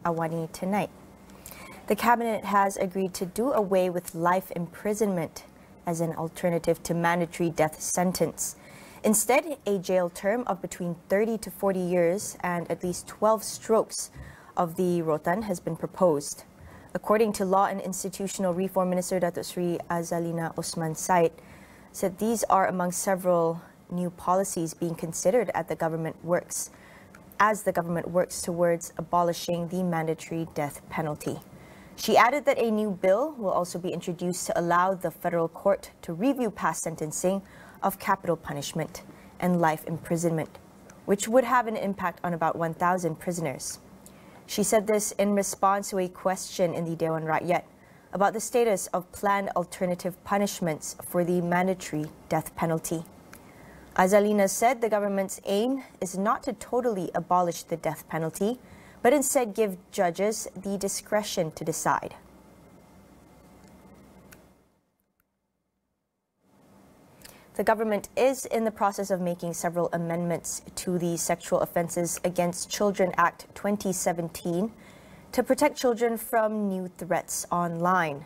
AWANI tonight. The cabinet has agreed to do away with life imprisonment as an alternative to mandatory death sentence. Instead, a jail term of between 30 to 40 years and at least 12 strokes of the rotan has been proposed. According to Law and Institutional Reform Minister Datuk Sri Azalina Osman Said, said these are among several new policies being considered as the government works towards abolishing the mandatory death penalty. She added that a new bill will also be introduced to allow the federal court to review past sentencing of capital punishment and life imprisonment, which would have an impact on about 1,000 prisoners. She said this in response to a question in the Dewan Rakyat about the status of planned alternative punishments for the mandatory death penalty. Azalina said the government's aim is not to totally abolish the death penalty, but instead give judges the discretion to decide. The government is in the process of making several amendments to the Sexual Offences Against Children Act 2017 to protect children from new threats online.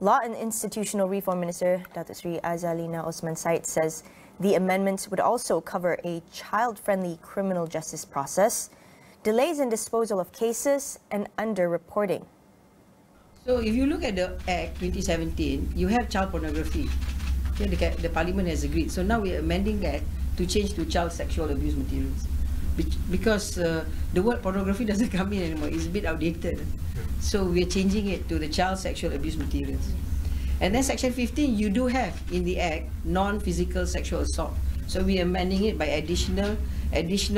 Law and Institutional Reform Minister Datuk Sri Azalina Osman Said says the amendments would also cover a child-friendly criminal justice process, delays in disposal of cases, and under-reporting. So if you look at the Act 2017, you have child pornography. Okay, the Parliament has agreed. So now we are amending that to change to child sexual abuse materials. Because the word pornography doesn't come in anymore. It's a bit outdated. So we are changing it to the child sexual abuse materials. And then Section 15, you do have in the Act non-physical sexual assault. So we are amending it by additional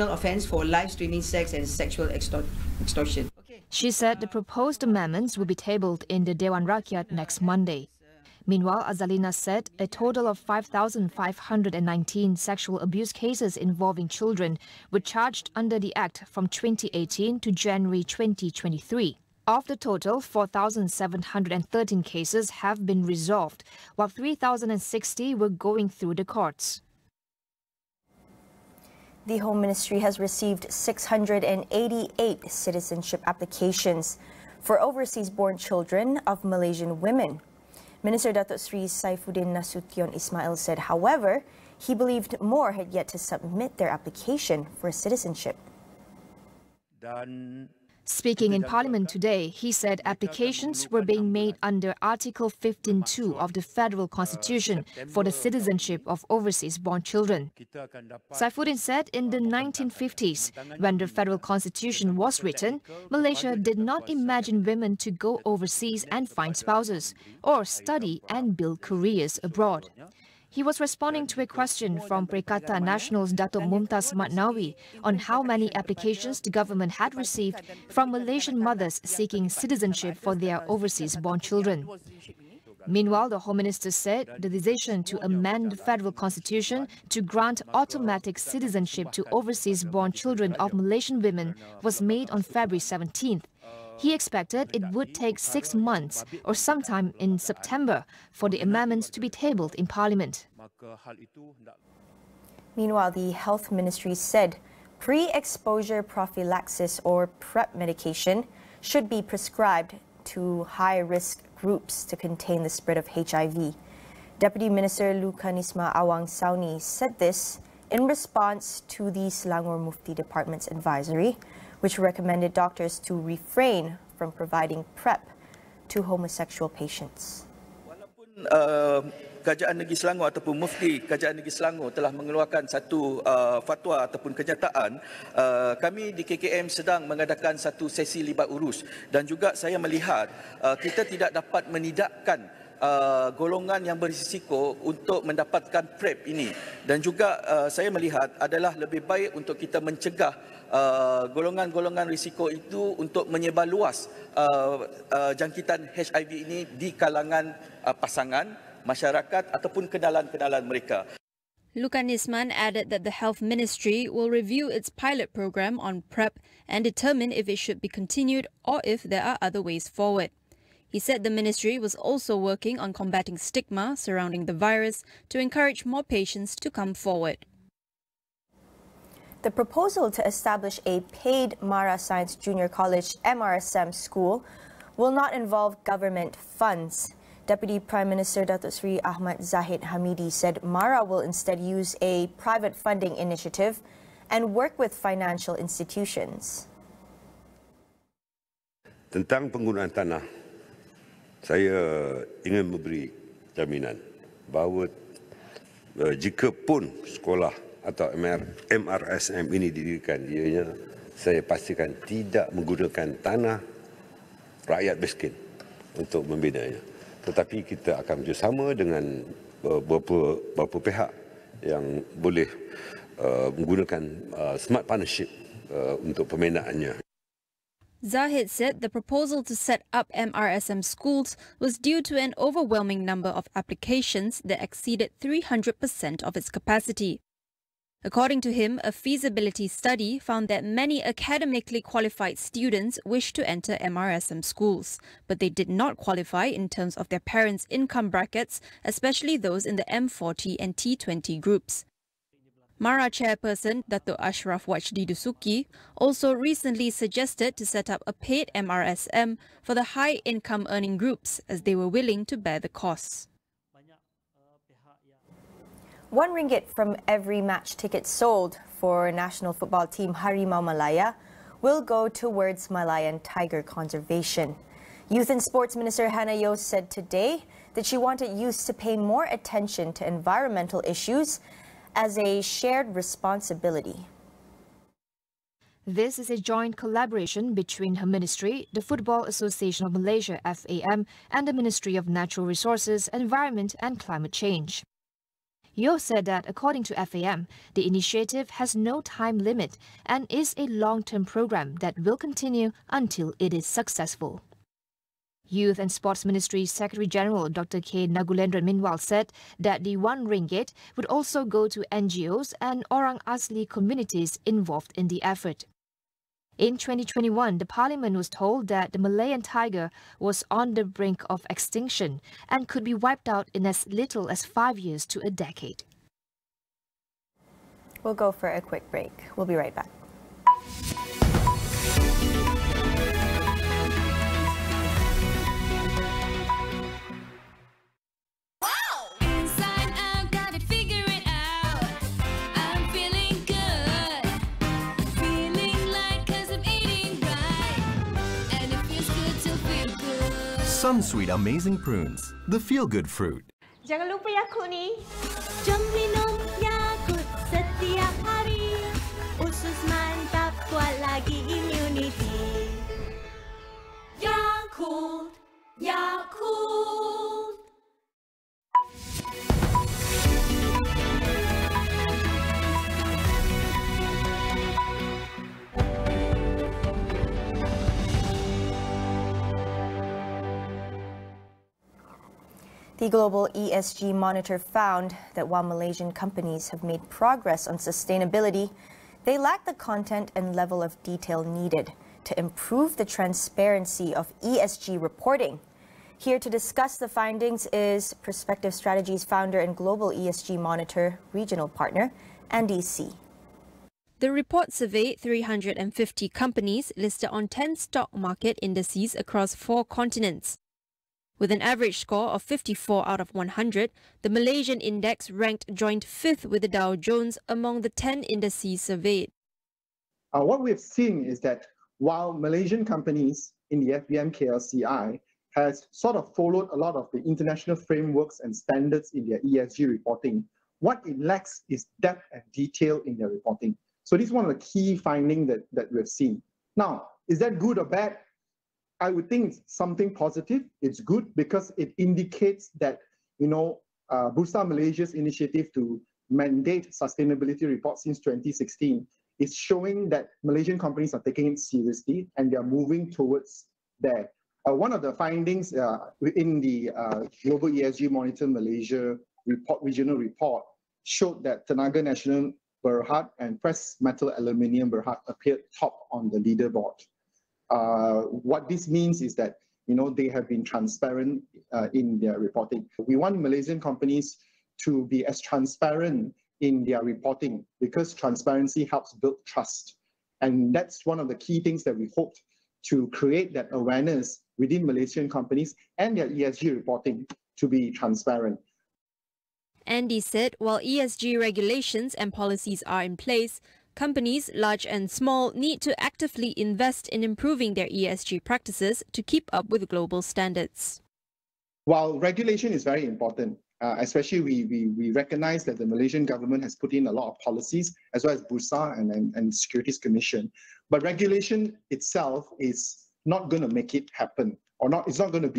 offence for live streaming sex and sexual extortion. She said the proposed amendments will be tabled in the Dewan Rakyat next Monday. Meanwhile, Azalina said a total of 5,519 sexual abuse cases involving children were charged under the Act from 2018 to January 2023. Of the total, 4,713 cases have been resolved, while 3,060 were going through the courts. The Home Ministry has received 688 citizenship applications for overseas-born children of Malaysian women. Minister Datuk Sri Saifuddin Nasution Ismail said, however, he believed more had yet to submit their application for citizenship. Speaking in Parliament today, he said applications were being made under Article 15(2) of the Federal Constitution for the citizenship of overseas-born children. Saifuddin said in the 1950s, when the Federal Constitution was written, Malaysia did not imagine women to go overseas and find spouses, or study and build careers abroad. He was responding to a question from Perikatan Nasional's Datuk Mumtaz Matnawi on how many applications the government had received from Malaysian mothers seeking citizenship for their overseas-born children. Meanwhile, the Home Minister said the decision to amend the Federal Constitution to grant automatic citizenship to overseas-born children of Malaysian women was made on February 17th. He expected it would take 6 months or sometime in September for the amendments to be tabled in Parliament. Meanwhile, the Health Ministry said pre-exposure prophylaxis or PrEP medication should be prescribed to high-risk groups to contain the spread of HIV. Deputy Minister Lukanisma Awang Sauni said this in response to the Selangor Mufti Department's advisory, which recommended doctors to refrain from providing PrEP to homosexual patients. Walaupun Kerajaan Negeri Selangor ataupun Mufti Kerajaan Negeri Selangor telah mengeluarkan satu fatwa ataupun kenyataan, kami di KKM sedang mengadakan satu sesi libat urus dan juga saya melihat kita tidak dapat menidakkan golongan yang berisiko untuk mendapatkan PrEP ini, dan juga saya melihat adalah lebih baik untuk kita mencegah golongan-golongan risiko itu untuk menyebar luas jangkitan HIV ini di kalangan pasangan, masyarakat ataupun kenalan-kenalan mereka. Lukanisman added that the Health Ministry will review its pilot program on PrEP and determine if it should be continued or if there are other ways forward. He said the ministry was also working on combating stigma surrounding the virus to encourage more patients to come forward. The proposal to establish a paid Mara Science Junior College MRSM school will not involve government funds. Deputy Prime Minister Datuk Seri Ahmad Zahid Hamidi said Mara will instead use a private funding initiative and work with financial institutions. Tentang penggunaan tanah, saya ingin memberi jaminan bahawa jika pun sekolah atau MRSM ini didirikan, saya pastikan tidak menggunakan tanah rakyat miskin untuk membinanya. Tetapi kita akan bekerjasama dengan beberapa pihak yang boleh menggunakan smart partnership untuk pembinaannya. Zahid said the proposal to set up MRSM schools was due to an overwhelming number of applications that exceeded 300% of its capacity. According to him, a feasibility study found that many academically qualified students wished to enter MRSM schools, but they did not qualify in terms of their parents' income brackets, especially those in the M40 and T20 groups. Mara chairperson Dato' Ashraf Wajdi Dusuki also recently suggested to set up a paid MRSM for the high-income earning groups, as they were willing to bear the costs. RM1 from every match ticket sold for national football team Harimau Malaya will go towards Malayan tiger conservation. Youth and Sports Minister Hannah Yeoh said today that she wanted youths to pay more attention to environmental issues as a shared responsibility. This is a joint collaboration between her ministry, the Football Association of Malaysia (FAM), and the Ministry of Natural Resources, Environment and Climate Change. Yeoh said that according to FAM, the initiative has no time limit and is a long-term program that will continue until it is successful. Youth and Sports Ministry Secretary General Dr. K. Nagulendran meanwhile said that the RM1 would also go to NGOs and Orang Asli communities involved in the effort. In 2021, the Parliament was told that the Malayan tiger was on the brink of extinction and could be wiped out in as little as 5 years to a decade. We'll go for a quick break. We'll be right back. Sunsweet Amazing Prunes, the feel-good fruit. Jangan lupa Yakult ni. Jom minum Yakult setiap hari. Usus mantap, kuat lagi immunity. Yakult, Yakult. The Global ESG Monitor found that while Malaysian companies have made progress on sustainability, they lack the content and level of detail needed to improve the transparency of ESG reporting. Here to discuss the findings is Perspective Strategies founder and Global ESG Monitor regional partner, Andy C. The report surveyed 350 companies listed on 10 stock market indices across 4 continents. With an average score of 54 out of 100, the Malaysian index ranked joint 5th with the Dow Jones among the 10 indices surveyed. What we've seen is that while Malaysian companies in the FBM KLCI has sort of followed a lot of the international frameworks and standards in their ESG reporting, what it lacks is depth and detail in their reporting. So this is one of the key findings that we've seen. Now, is that good or bad? I would think it's something positive. It's good because it indicates that, Bursa Malaysia's initiative to mandate sustainability reports since 2016 is showing that Malaysian companies are taking it seriously and they are moving towards there. One of the findings in the Global ESG Monitor Malaysia regional report showed that Tenaga Nasional Berhad and Press Metal Aluminium Berhad appeared top on the leaderboard. What this means is that they have been transparent in their reporting. We want Malaysian companies to be as transparent in their reporting because transparency helps build trust. And that's one of the key things that we hoped to create, that awareness within Malaysian companies and their ESG reporting to be transparent. Andy said while ESG regulations and policies are in place, companies, large and small, need to actively invest in improving their ESG practices to keep up with global standards. While regulation is very important, especially we recognize that the Malaysian government has put in a lot of policies, as well as Bursa and Securities Commission, but regulation itself is not going to make it happen, or not. It's not going to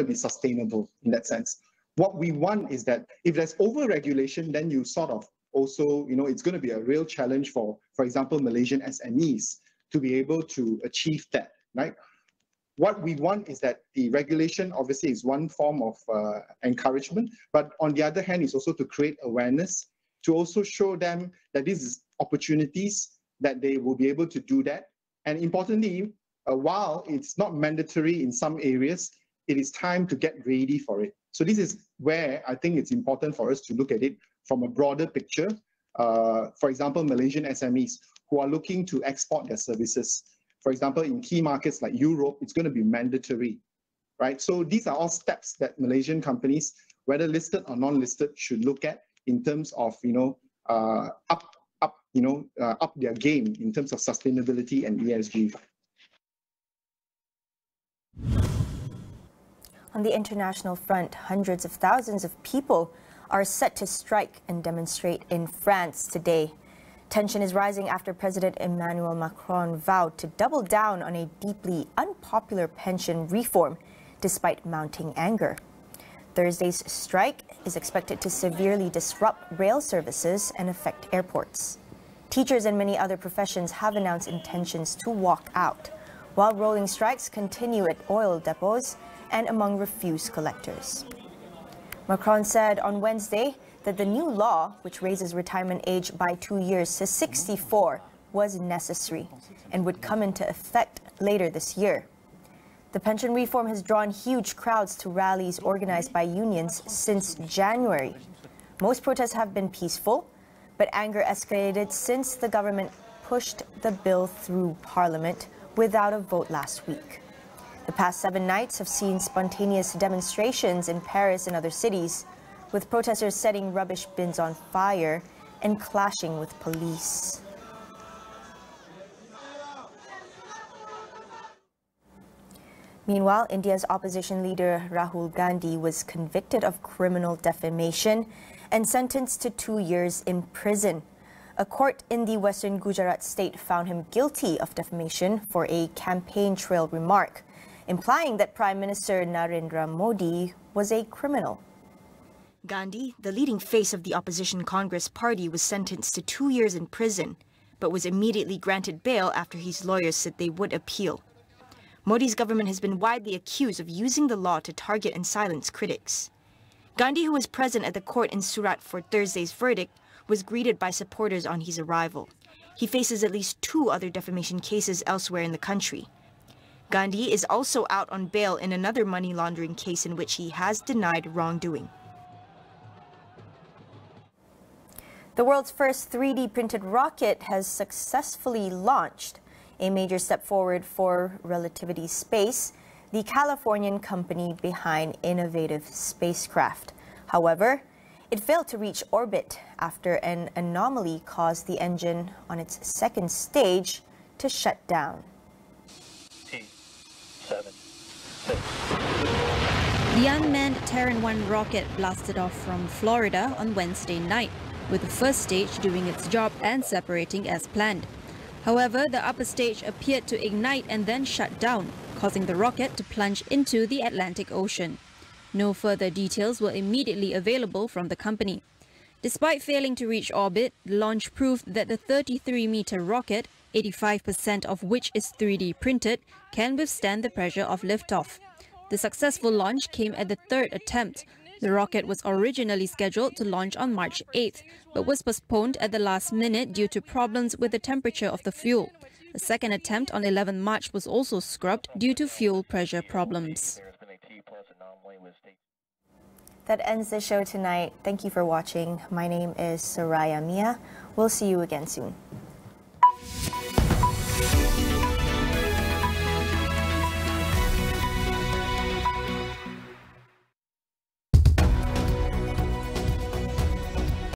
be sustainable in that sense. What we want is that if there's over-regulation, then you sort of also, it's going to be a real challenge for example, Malaysian SMEs to be able to achieve that, right? What we want is that the regulation obviously is one form of encouragement, but on the other hand, is also to create awareness, to also show them that this is opportunities that they will be able to do that. And importantly, while it's not mandatory in some areas, it is time to get ready for it. So this is where I think it's important for us to look at it from a broader picture. For example, Malaysian SMEs who are looking to export their services. For example, in key markets like Europe, it's going to be mandatory, right? So these are all steps that Malaysian companies, whether listed or non-listed, should look at in terms of, up their game in terms of sustainability and ESG. On the international front, hundreds of thousands of people are set to strike and demonstrate in France today. Tension is rising after President Emmanuel Macron vowed to double down on a deeply unpopular pension reform, despite mounting anger. Thursday's strike is expected to severely disrupt rail services and affect airports. Teachers and many other professions have announced intentions to walk out, while rolling strikes continue at oil depots and among refuse collectors. Macron said on Wednesday that the new law, which raises retirement age by 2 years to 64, was necessary and would come into effect later this year. The pension reform has drawn huge crowds to rallies organized by unions since January. Most protests have been peaceful, but anger escalated since the government pushed the bill through Parliament without a vote last week. The past 7 nights have seen spontaneous demonstrations in Paris and other cities, with protesters setting rubbish bins on fire and clashing with police. Meanwhile, India's opposition leader Rahul Gandhi was convicted of criminal defamation and sentenced to 2 years in prison. A court in the western Gujarat state found him guilty of defamation for a campaign trail remark, implying that Prime Minister Narendra Modi was a criminal. Gandhi, the leading face of the opposition Congress party, was sentenced to 2 years in prison, but was immediately granted bail after his lawyers said they would appeal. Modi's government has been widely accused of using the law to target and silence critics. Gandhi, who was present at the court in Surat for Thursday's verdict, was greeted by supporters on his arrival. He faces at least 2 other defamation cases elsewhere in the country. Gandhi is also out on bail in another money laundering case in which he has denied wrongdoing. The world's first 3D printed rocket has successfully launched, a major step forward for Relativity Space, the Californian company behind innovative spacecraft. However, it failed to reach orbit after an anomaly caused the engine on its second stage to shut down. 8, 7, 6. The unmanned Terran 1 rocket blasted off from Florida on Wednesday night, with the first stage doing its job and separating as planned. However, the upper stage appeared to ignite and then shut down, causing the rocket to plunge into the Atlantic Ocean. No further details were immediately available from the company. Despite failing to reach orbit, the launch proved that the 33-meter rocket, 85% of which is 3D printed, can withstand the pressure of liftoff. The successful launch came at the 3rd attempt. The rocket was originally scheduled to launch on March 8th, but was postponed at the last minute due to problems with the temperature of the fuel. A second attempt on 11 March was also scrubbed due to fuel pressure problems. That ends the show tonight. Thank you for watching. My name is Soraya Mia. We'll see you again soon.